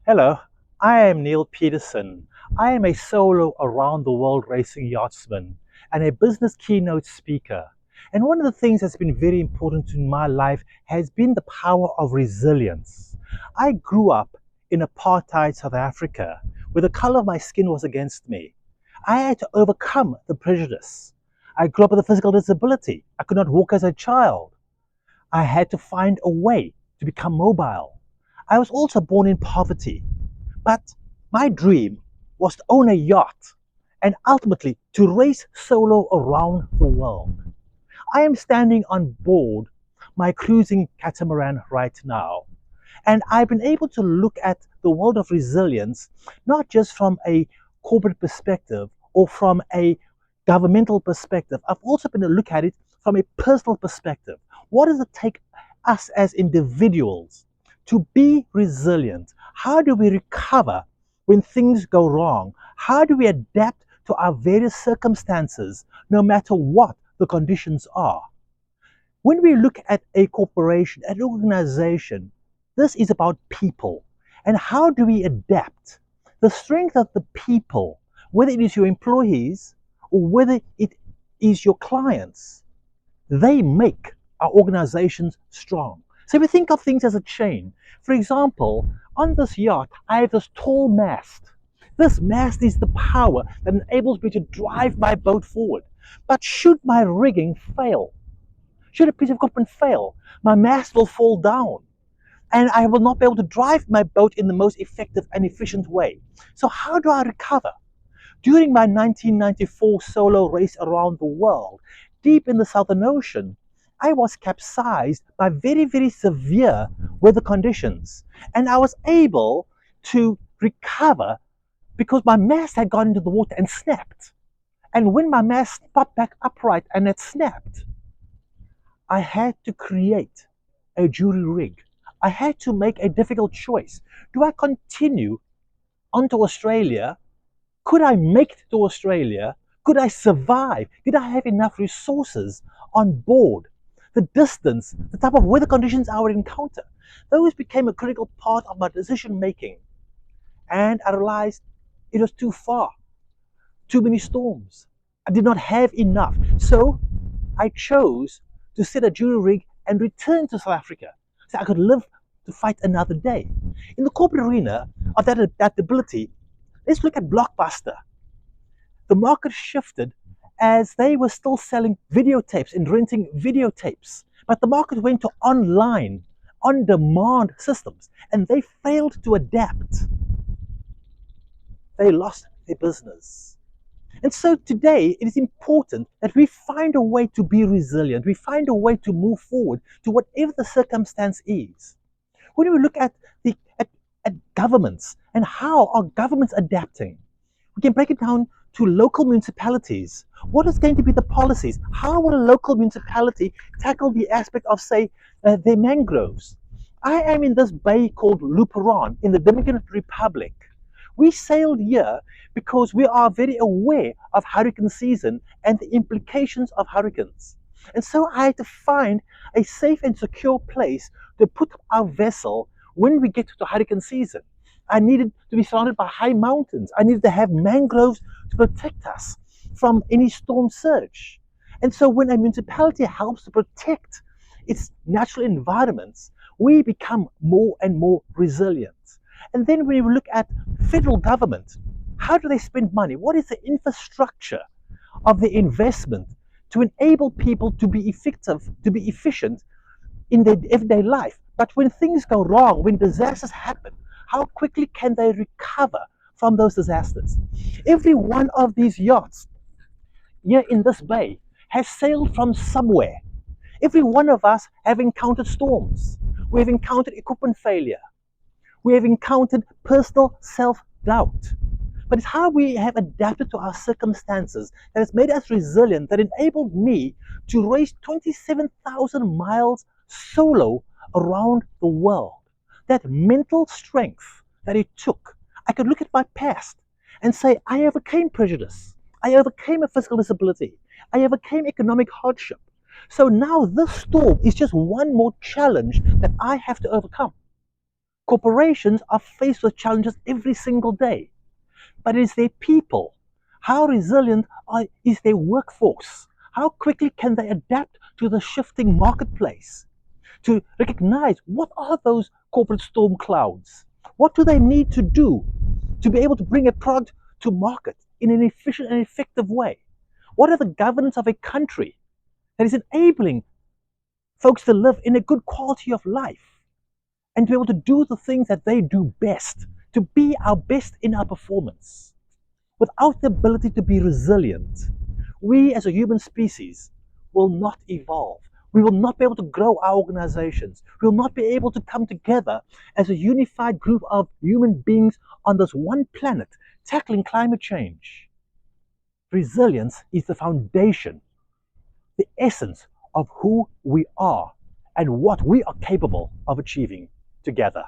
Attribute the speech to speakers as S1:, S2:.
S1: Hello, I am Neil Peterson. I am a solo around the world racing yachtsman and a business keynote speaker. And one of the things that's been very important in my life has been the power of resilience. I grew up in apartheid South Africa, where the color of my skin was against me. I had to overcome the prejudice. I grew up with a physical disability. I could not walk as a child. I had to find a way to become mobile. I was also born in poverty. But my dream was to own a yacht and ultimately to race solo around the world. I am standing on board my cruising catamaran right now, and I've been able to look at the world of resilience not just from a corporate perspective or from a governmental perspective. I've also been able to look at it from a personal perspective. What does it take us as individuals to be resilient? How do we recover when things go wrong? How do we adapt to our various circumstances no matter what the conditions are? When we look at a corporation, an organization, this is about people. And how do we adapt? The strength of the people, whether it is your employees or whether it is your clients, they make our organizations strong. So we think of things as a chain. For example, on this yacht, I have this tall mast. This mast is the power that enables me to drive my boat forward. But should my rigging fail, should a piece of equipment fail, my mast will fall down and I will not be able to drive my boat in the most effective and efficient way. So how do I recover? During my 1994 solo race around the world, deep in the Southern Ocean, I was capsized by very, very severe weather conditions. And I was able to recover because my mast had gone into the water and snapped. And when my mast popped back upright and it snapped, I had to create a jury rig. I had to make a difficult choice. Do I continue onto Australia? Could I make it to Australia? Could I survive? Did I have enough resources on board? The distance, the type of weather conditions I would encounter, those became a critical part of my decision making. And I realized it was too far, too many storms. I did not have enough. So I chose to set a jury rig and return to South Africa so I could live to fight another day. In the corporate arena of that adaptability, let's look at Blockbuster. The market shifted as they were still selling videotapes and renting videotapes. But the market went to online, on demand systems, and they failed to adapt. They lost their business. And so today it is important that we find a way to be resilient. We find a way to move forward to whatever the circumstance is. When we look at at governments and how are governments adapting, we can break it down to local municipalities. What is going to be the policies? How will a local municipality tackle the aspect of, say, their mangroves? I am in this bay called Luperon in the Dominican Republic. We sailed here because we are very aware of hurricane season and the implications of hurricanes. And so I had to find a safe and secure place to put our vessel when we get to hurricane season. I needed to be surrounded by high mountains. I needed to have mangroves to protect us from any storm surge. And so when a municipality helps to protect its natural environments, we become more and more resilient. And then when we look at federal government, how do they spend money? What is the infrastructure of the investment to enable people to be effective, to be efficient in their everyday life? But when things go wrong, when disasters happen, how quickly can they recover from those disasters? Every one of these yachts here in this bay has sailed from somewhere. Every one of us have encountered storms. We have encountered equipment failure. We have encountered personal self-doubt. But it's how we have adapted to our circumstances that has made us resilient, that enabled me to race 27,000 miles solo around the world. That mental strength that it took. I could look at my past and say, I overcame prejudice. I overcame a physical disability. I overcame economic hardship. So now this storm is just one more challenge that I have to overcome. Corporations are faced with challenges every single day, but it is their people. How resilient is their workforce? How quickly can they adapt to the shifting marketplace? To recognize what are those corporate storm clouds? What do they need to do to be able to bring a product to market in an efficient and effective way? What are the governance of a country that is enabling folks to live in a good quality of life and to be able to do the things that they do best, to be our best in our performance? Without the ability to be resilient, we as a human species will not evolve. We will not be able to grow our organizations. We will not be able to come together as a unified group of human beings on this one planet tackling climate change. Resilience is the foundation, the essence of who we are and what we are capable of achieving together.